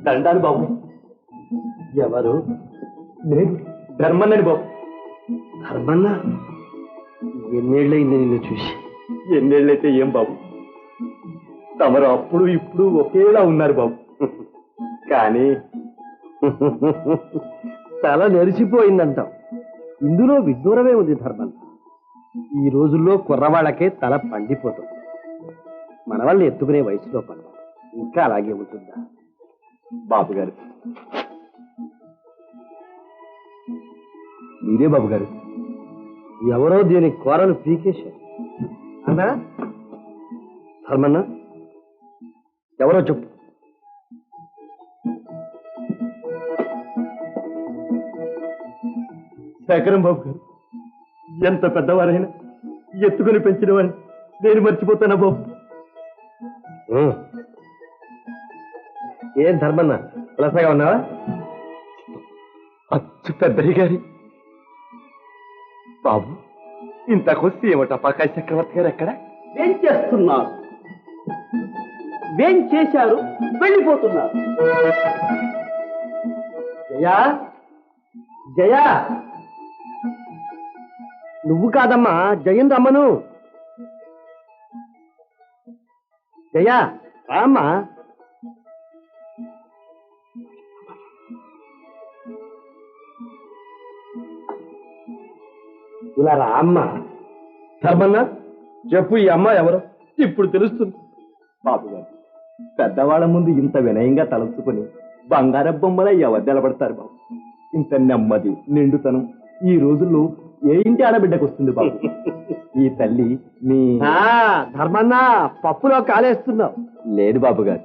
దండాలు బాబు. ఎవరు? నేను ధర్మన్నని బాబు. ధర్మన్న? ఎన్నేళ్ళయింది నిన్ను చూసి? ఎన్నేళ్ళైతే ఏం బాబు, తమరు అప్పుడు ఇప్పుడు ఒకేలా ఉన్నారు బాబు. కానీ తల నెరిసిపోయిందంటాం. ఇందులో విడ్డూరమే ఉంది ధర్మన్న. ఈ రోజుల్లో కుర్రవాళ్ళకే తల పండిపోతుంది. మన వాళ్ళని ఎత్తుకునే వయసులో పడ్డా ఇంకా అలాగే ఉంటుందా బాబు గారు? మీరే బాబు గారు. ఎవరో దీని కూరలు పీకేశారు అన్నా. ధర్మన్న, ఎవరో చెప్పు. శేఖరం బాబు గారు. ఎంత పెద్దవారైనా ఎత్తుకుని పెంచిన వాడిని నేను మర్చిపోతానా బాబు? ఏం ధర్మన్న, కులసగా ఉన్నావా? అచ్చు పెద్దయ్య గారి బాబు. ఇంతకొస్తే ఏమిట పకాయ చక్రవర్తి గారు ఎక్కడ? ఏం చేస్తున్నారు? ఏం చేశారు? వెళ్ళిపోతున్నారు. జయా, జయా. నువ్వు కాదమ్మా, జయం రమ్మను. జయా రామ్మా. ఇలా రా అమ్మ. ధర్మన్న, చెప్పు, ఈ అమ్మ ఎవరు? ఇప్పుడు తెలుస్తుంది. బాబు గారు, పెద్దవాళ్ళ ముందు ఇంత వినయంగా తలంచుకొని బంగార బొమ్మల ఎవరు నిలబడతారు బాబు? ఇంత నెమ్మది నిండుతనం ఈ రోజుల్లో ఏ ఇంటి ఆడబిడ్డకు వస్తుంది బాబు? ఈ తల్లి మీ ధర్మన్న పప్పులో కాలేస్తున్నావు. లేదు బాబు గారు,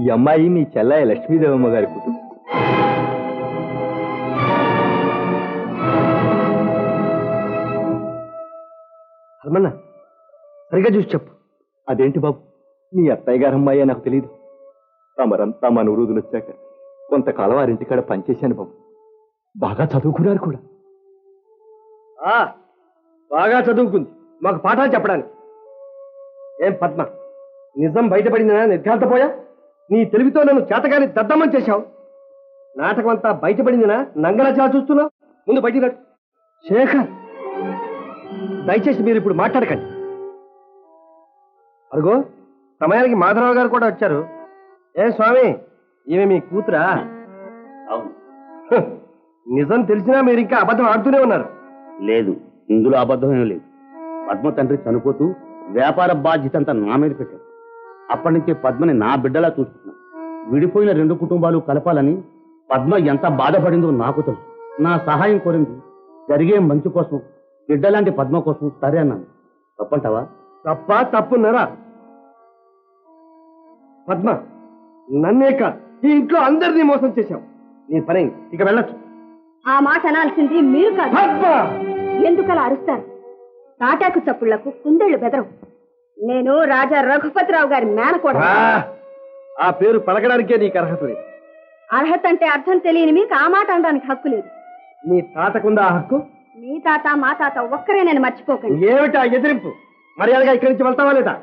ఈ అమ్మాయి మీ చెల్లయ్య లక్ష్మీదేవమ్మ గారి కూతురు. ధర్మన్న, సరిగా చూసి చెప్పు. అదేంటి బాబు, మీ అత్తయ్య గారు అమ్మాయి నాకు తెలియదు. తమరంతా మన వృద్ధులు వచ్చాక కొంతకాలం వారింటికాడ పనిచేశాను బాబు. బాగా చదువుకున్నారు కూడా. బాగా చదువుకుంది, మాకు పాఠాలు చెప్పడానికి. ఏం పద్మ, నిజం బయటపడిందనా నిర్ఘాంతపోయా? నీ తెలివితో నన్ను చేతగాని దద్దమ్మని చేశావు. నాటకం అంతా బయటపడిందినా నంగలా చా చూస్తున్నావు? ముందు బయటికి రా. శేఖర్, దయచేసి మీరు ఇప్పుడు మాట్లాడకండి. అరుగో, సమయానికి మాధవరావు గారు కూడా వచ్చారు. ఏ స్వామి, ఈమె మీ కూతురా? అవును. నిజం తెలిసినా మీరు ఇంకా అబద్ధం ఆడుతూనే ఉన్నారు. లేదు, ఇందులో అబద్ధం ఏం లేదు. పద్మ తండ్రి చనిపోతూ వ్యాపార బాధ్యత అంతా నా మీద పెట్టారు. అప్పటి నుంచి పద్మని నా బిడ్డలా చూస్తున్నా. విడిపోయిన రెండు కుటుంబాలు కలపాలని పద్మ ఎంత బాధపడిందో నాకు తెలుసు. నా సహాయం కోరింది జరిగే మంచి కోసం, బిడ్డలాంటి పద్మ కోసం. సరే అన్నాను. తప్పంటావా? తప్పున్నారా? పద్మ, నన్నే కాదు, ఈ ఇంట్లో అందరినీ మోసం చేశావు. నీ పని ఇక వెళ్ళొచ్చు. ఆ మాట అనాల్సింది మీరు కాదు. ఎందుకలా అరుస్తారు? తాటాకు చప్పుళ్లకు కుందేళ్లు బెదరం. నేను రాజా రఘుపతిరావు గారి మేనకోడలు. ఆ పేరు పలకడానికే నీకు అర్హత లేదు. అర్హత అంటే అర్థం తెలియని మీకు ఆ మాట అనడానికి హక్కు లేదు. నీ తాతకుందా ఆ హక్కు? మీ తాత మా తాత ఒక్కరే, నేను మర్చిపోకండి. ఏమిటా ఎదిరింపు? మర్యాదగా ఇక్కడి నుంచి వెళ్తావా లేదా?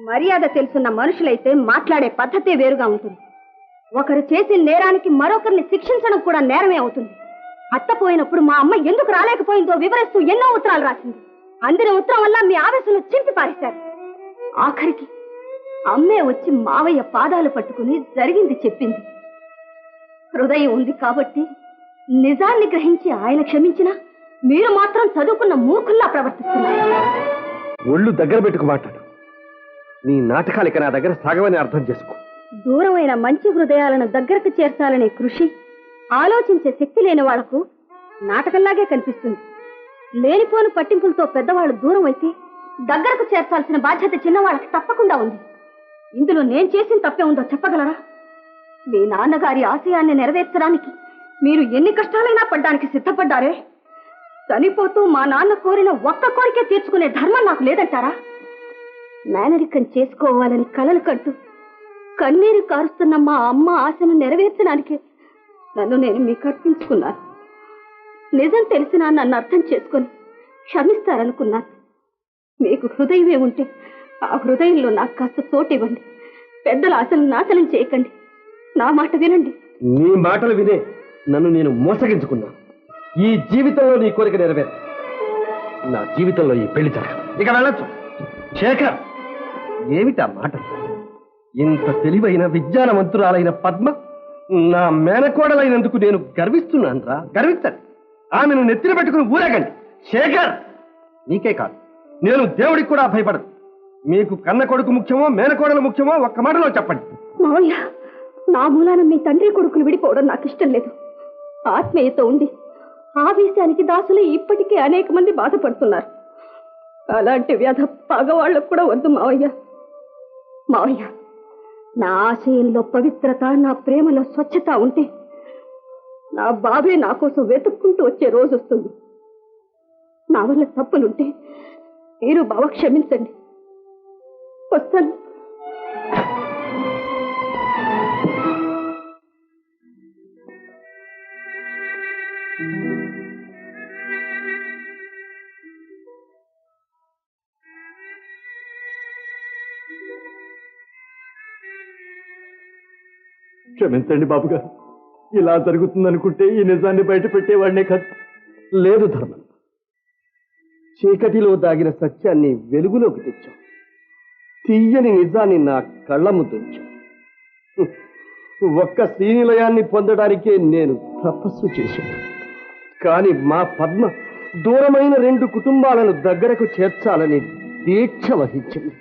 మర్యాద తెలుసున్న మనుషులైతే మాట్లాడే పద్ధతే వేరుగా ఉంటుంది. ఒకరు చేసిన నేరానికి మరొకరిని శిక్షించడం కూడా నేరమే అవుతుంది. అత్త పోయినప్పుడు మా అమ్మ ఎందుకు రాలేకపోయిందో వివరిస్తూ ఎన్నో ఉత్తరాలు రాసింది. అందిన ఉత్తరం వల్ల మీ ఆవేశంలో చింపి పారేశారు. ఆఖరికి అమ్మే వచ్చి మావయ్య పాదాలు పట్టుకుని జరిగింది చెప్పింది. హృదయం ఉంది కాబట్టి నిజాన్ని గ్రహించి ఆయన క్షమించినా మీరు మాత్రం చదువుకున్న మూర్ఖుల్లా ప్రవర్తిస్తున్నారు. ఒళ్ళు దగ్గర పెట్టుకు మాట్లాడు. నీ నాటకాలు ఇక నా దగ్గర సాగవని అర్థం చేసుకో. దూరమైన మంచి హృదయాలను దగ్గరకు చేర్చాలనే కృషి, ఆలోచించే శక్తి లేని వాళ్లకు నాటకంలాగే కనిపిస్తుంది. లేనిపోని పట్టింపులతో పెద్దవాళ్ళు దూరం అయితే దగ్గరకు చేర్చాల్సిన బాధ్యత చిన్నవాళ్ళకి తప్పకుండా ఉంది. ఇందులో నేను చేసిన తప్పే ఉందో చెప్పగలరా? మీ నాన్నగారి ఆశయాన్ని నెరవేర్చడానికి మీరు ఎన్ని కష్టాలైనా పడ్డానికి సిద్ధపడ్డారే. చనిపోతూ మా నాన్న కోరిన ఒక్క కోరికే తీర్చుకునే ధర్మం నాకు లేదంటారా? మేనరికం చేసుకోవాలని కలలు కట్టు కన్నీరు కారుస్తున్న మా అమ్మ ఆశను నెరవేర్చడానికి నన్ను నేను మీకు అర్పించుకున్నాను. నిజం తెలిసినా నన్ను అర్థం చేసుకొని క్షమిస్తారనుకున్నాను. మీకు హృదయమే ఉంటే ఆ హృదయంలో నాకు కాస్త చోటు ఇవ్వండి. పెద్దల ఆశలు నాశనం చేయకండి. నా మాట వినండి. నీ మాటలు వినే నన్ను నేను మోసగించుకున్నాను. ఈ జీవితంలో నీ కోరిక నెరవేరు. నా జీవితంలో ఈ పెళ్లి జరగదు. ఇక వెళ్ళొచ్చు. శేఖర్, ఏమిటా మాట? ఇంత తెలివైన విజ్ఞానవంతురాలైన పద్మ నా మేనకోడలైనందుకు నేను గర్విస్తున్నాను రా. గర్వించండి. ఆమెను నెత్తిన పెట్టుకుని ఊరేగండి. శేఖర్, నీకే కాదు, నేను దేవుడికి కూడా భయపడదు. మీకు కన్న కొడుకు ముఖ్యమో మేనకోడలు ముఖ్యమో ఒక్క మాటలో చెప్పండి. మావయ్య, నా మూలాన మీ తండ్రి కొడుకులు విడిపోవడం నాకు ఇష్టం లేదు. ఆత్మీయత ఉండి ఆవేశానికి దాసులే ఇప్పటికే అనేక మంది బాధపడుతున్నారు. అలాంటి వ్యాధ పగవాళ్లకు కూడా వద్దు మావయ్య. మావయ్య, నా ఆశయంలో పవిత్రత, నా ప్రేమలో స్వచ్ఛత ఉంటే నా బాబే నా కోసం వెతుక్కుంటూ వచ్చే రోజు వస్తుంది. నా వల్ల తప్పులుంటే మీరు బావ క్షమించండి. వస్తాను. క్షమించండి బాబుగారు. ఇలా జరుగుతుందనుకుంటే ఈ నిజాన్ని బయట పెట్టేవాడినే కాదు. లేదు ధర్మం, చీకటిలో దాగిన సత్యాన్ని వెలుగులోకి తెచ్చాం. తీయని నిజాన్ని నా కళ్ళ ముందుంచాం. ఒక్క శ్రీనిలయాన్ని పొందడానికే నేను తపస్సు చేశాను. కానీ మా పద్మ దూరమైన 2 కుటుంబాలను దగ్గరకు చేర్చాలని దీక్ష వహించింది.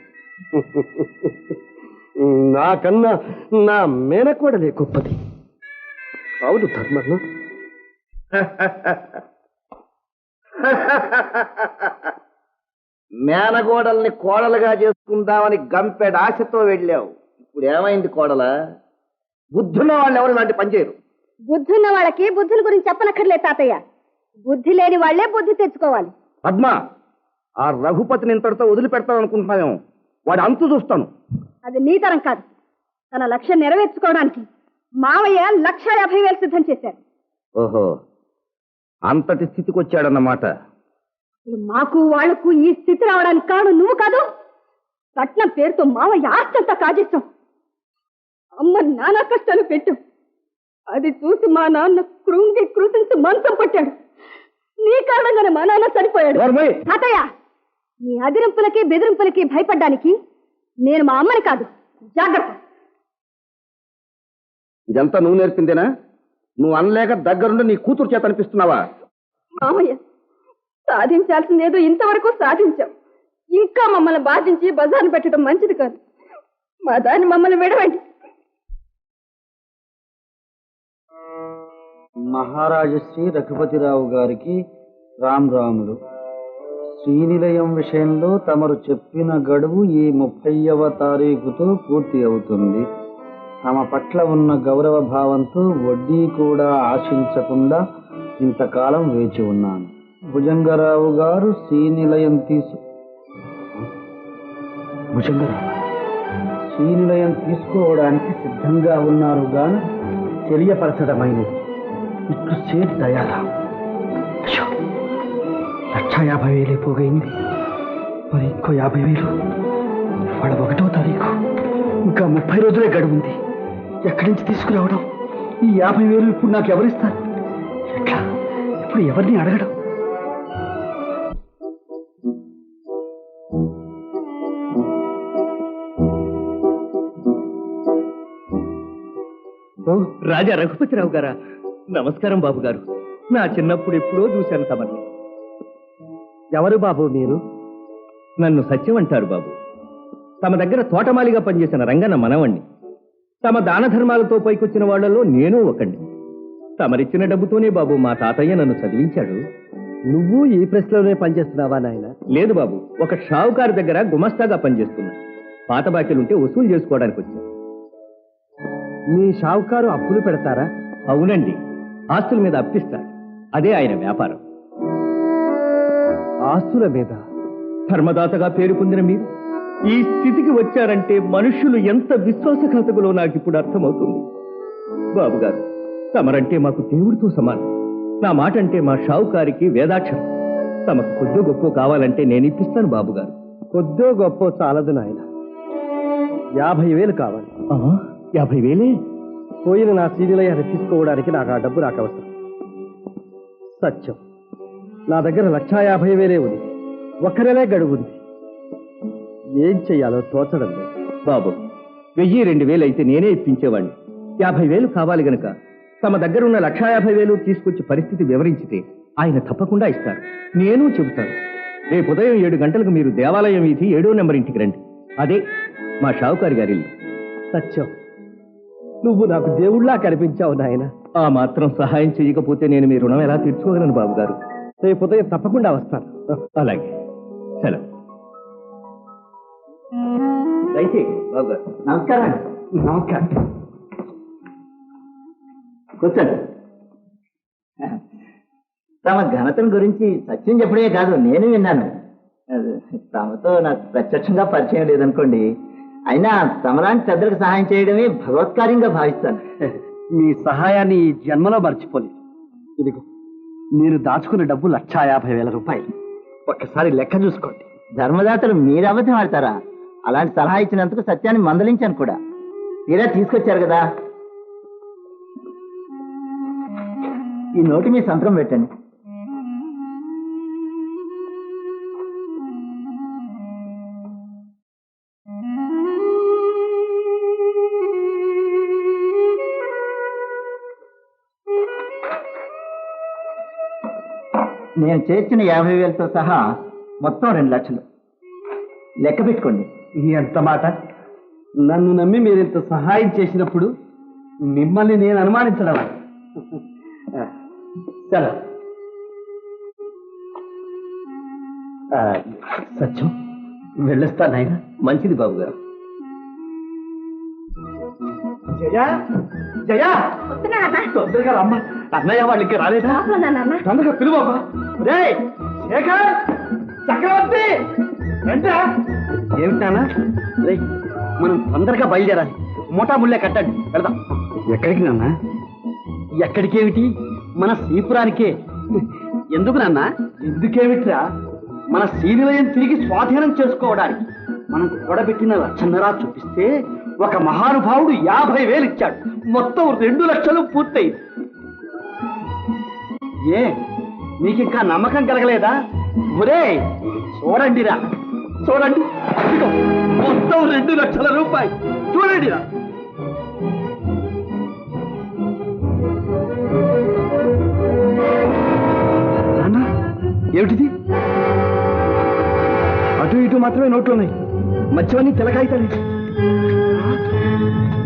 నాకన్నా నా మేనకోడలే గొప్పది. అవును ధర్మన్న. మేనగోడల్ని కోడలుగా చేసుకుందామని గంపెడ ఆశతో వెళ్ళావు. ఇప్పుడు ఏమైంది కోడల? బుద్ధున్న వాళ్ళు ఎవరు ఇలాంటి పనిచేయరు. బుద్ధున్న వాళ్ళకి బుద్ధుల గురించి చెప్పనక్కర్లేదు తాతయ్య. బుద్ధి లేని వాళ్లే బుద్ధి తెచ్చుకోవాలి. పద్మ, ఆ రఘుపతిని ఇంతటితో వదిలిపెడతాను అనుకుంటున్నాను. వాడు అంతు చూస్తాను. అది నీ తరం కాదు. తన లక్ష్యం నెరవేర్చుకోవడానికి మావయ్య 1,50,000 సిద్ధం చేశారు. ఓహో, అంతటి స్థితికి వచ్చాడన్నమాట. మాకు వాళ్లకు ఈ స్థితి రావడానికి కారణం నువ్వు కాదు. కట్నం పేరుతో మావయ్య ఆస్తంతా కాజేశాం. అమ్మ నానా కష్టాలు పెట్టు. అది చూసి మా నాన్న కృంగి కృషించి మంచం పట్టాడు. నీ కారణంగానే మా నాన్న చనిపోయాడు. తాతయ్య, నీ అదిరింపులకి బెదిరింపులకి భయపడ్డానికి నేను మా అమ్మని కాదు. జాగ్రత్త. ఇదంతా నువ్వు నేర్పిందేనా? నువ్వు అనలేక దగ్గరుండి నీ కూతురు చేత అనిపిస్తున్నావా? మామయ్య, సాధించాల్సిందేదో ఇంతవరకు సాధించాం. ఇంకా మమ్మల్ని బాధించి బజార్ని పెట్టడం మంచిది కాదు. మా దాన్ని మమ్మల్ని విడవండి. మహారాజశ్రీ రఘుపతిరావు గారికి రాములు. శ్రీనిలయం విషయంలో తమరు చెప్పిన గడువు ఈ 30వ తారీఖుతో పూర్తి అవుతుంది. తమ పట్ల ఉన్న గౌరవ భావంతో వడ్డీ కూడా ఆశించకుండా ఇంతకాలం వేచి ఉన్నాను. భుజంగరావు గారు శ్రీనిలయం తీసుకోవడానికి సిద్ధంగా ఉన్నారు గాని తెలియపరచడమైనది. ఇట్లు సేట్ దయారా. 1,50,000 పోగైంది. మరి ఇంకో 50,000. వాళ్ళ 1వ తారీఖు. ఇంకా 30 రోజులే గడువుంది. ఎక్కడి నుంచి తీసుకురావడం? ఈ 50,000 ఇప్పుడు నాకు ఎవరిస్తారు? ఎట్లా? ఇప్పుడు ఎవరిని అడగడం? రాజా రఘుపతిరావు గారా? నమస్కారం బాబు గారు. నా చిన్నప్పుడు ఎప్పుడో చూశాను తమని. ఎవరు బాబు మీరు? నన్ను సత్యం అంటారు బాబు. తమ దగ్గర తోటమాలిగా పనిచేసిన రంగన్న మనవణ్ణి. తమ దాన ధర్మాలతో పైకొచ్చిన వాళ్లలో నేను ఒకణ్ణి. తమరిచ్చిన డబ్బుతోనే బాబు మా తాతయ్య నన్ను చదివించాడు. నువ్వు ఈ ప్రెస్లోనే పనిచేస్తున్నావా నాయన? లేదు బాబు, ఒక షావుకారు దగ్గర గుమస్తాగా పనిచేస్తున్నా. పాత బాకీలుంటే వసూలు చేసుకోవడానికి వచ్చాను. మీ షావుకారు అప్పులు పెడతారా? అవునండి, ఆస్తుల మీద అప్పిస్తారు. అదే ఆయన వ్యాపారం. ఆస్తుల మీద? ధర్మదాతగా పేరు పొందిన మీరు ఈ స్థితికి వచ్చారంటే మనుష్యులు ఎంత విశ్వాసఘాతకులో నాకు ఇప్పుడు అర్థమవుతుంది. బాబుగారు, తమరంటే మాకు దేవుడితో సమానం. నా మాట అంటే మా షావుకారికి వేదాక్షరం. తమకు కొద్దో గొప్ప కావాలంటే నేను ఇప్పిస్తాను బాబుగారు. కొద్దో గొప్ప చాలదు నాయన, 50,000 కావాలి. 50,000? పోయిన నా సీనిలయ్య తీసుకోవడానికి నాకు ఆ డబ్బు నాకు అవసరం. సత్యం, నా దగ్గర 150,000 ఉంది. ఒక్కరేనే గడువు ఉంది. ఏం చెయ్యాలో తోచడం లేదు. బాబు, 1,000-2,000 అయితే నేనే ఇప్పించేవాడిని. 50,000 కావాలి గనక తమ దగ్గర ఉన్న 150,000 తీసుకొచ్చి పరిస్థితి వివరించితే ఆయన తప్పకుండా ఇస్తారు. నేను చెబుతాను. రేపు ఉదయం 7 గంటలకు మీరు దేవాలయం వీధి 7వ నెంబర్ ఇంటికి రండి. అదే మా షావుకారి గారి ఇల్లు. సత్యం, నువ్వు నాకు దేవుళ్ళా కనిపించావు నాయన. ఆ మాత్రం సహాయం చేయకపోతే నేను మీ రుణం ఎలా తీర్చుకోగలను బాబుగారు? రేపు ఉదయం తప్పకుండా వస్తాను. అలాగే, సెలవు. దయచేసి బాబుగారు. నమస్కారం. నమస్కారం. కూర్చోండి. తమ ఘనతను గురించి సత్యం చెప్పడే కాదు, నేను విన్నాను. తమతో నాకు ప్రత్యక్షంగా పరిచయం లేదనుకోండి, అయినా తమలాంటి పెద్దలకు సహాయం చేయడమే భగవత్కార్యంగా భావిస్తాను. మీ సహాయాన్ని ఈ జన్మలో మర్చిపోలేదు. ఇదిగో, నేను దాచుకున్న డబ్బు 150,000 రూపాయలు. ఒక్కసారి లెక్క చూసుకోండి. ధర్మదాతలు మీరు అబద్ధం ఆడతారా? అలాంటి సలహా ఇచ్చినందుకు సత్యాన్ని మందలించాను కూడా. తీరా తీసుకొచ్చారు కదా, ఈ నోటి మీ సంతకం పెట్టండి. నేను చేర్చిన 50,000తో సహా మొత్తం 2 లక్షలు. లెక్క పెట్టుకోండి. ఎంత మాట! నన్ను నమ్మి మీరు ఇంత సహాయం చేసినప్పుడు మిమ్మల్ని నేను అనుమానించడమా? సరే, సత్యం, వెళ్ళొస్తా నాయన. మంచిది బాబుగారు. జయా, జయా, తొందరగా రమ్మ. అన్నయ్య వాళ్ళు ఇంకా రాలేదా? తొందరగా పిలువమ్మా. రే శేఖర్, చక్రవర్తి, రండిరా. ఏమిటానా? రే, మనం తొందరగా బయలుదేరాలి. మోటా ముళ్ళే కట్టండి, వెళదాం. ఎక్కడికి నాన్న? ఎక్కడికేమిటి, మన శ్రీపురానికే. ఎందుకు నాన్న? ఎందుకేమిట్రా? మన శ్రీనిలయం తిరిగి స్వాధీనం చేసుకోవడానికి. మనం కూడబెట్టిన 1,50,000 చూపిస్తే ఒక మహానుభావుడు 50,000 ఇచ్చాడు. మొత్తం 2 లక్షలు పూర్తయింది. ఏ, నీకింకా నమ్మకం కలగలేదా? ఒరే చూడండిరా, చూడండి, ఇదిగో మొత్తం 2 లక్షల రూపాయలు. చూడండిరా. నాన్న, ఏమిటిది? అటు ఇటు మాత్రమే నోట్లు ఉన్నాయి, మధ్యవన్నీ తెలకాయితాయి.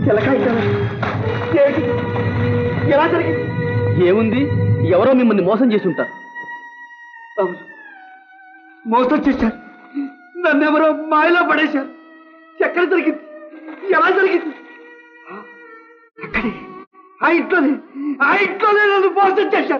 తెలకాయితాయి ఎలా జరిగింది? ఏముంది, ఎవరో మిమ్మల్ని మోసం చేసి ఉంటారు. మోసం చేశారు, నన్నెవరో మాయలో పడేశారు. ఎక్కడ జరిగింది, ఎలా జరిగింది? అక్కడే, ఆ ఇంట్లోనే నన్ను మోసం చేశారు.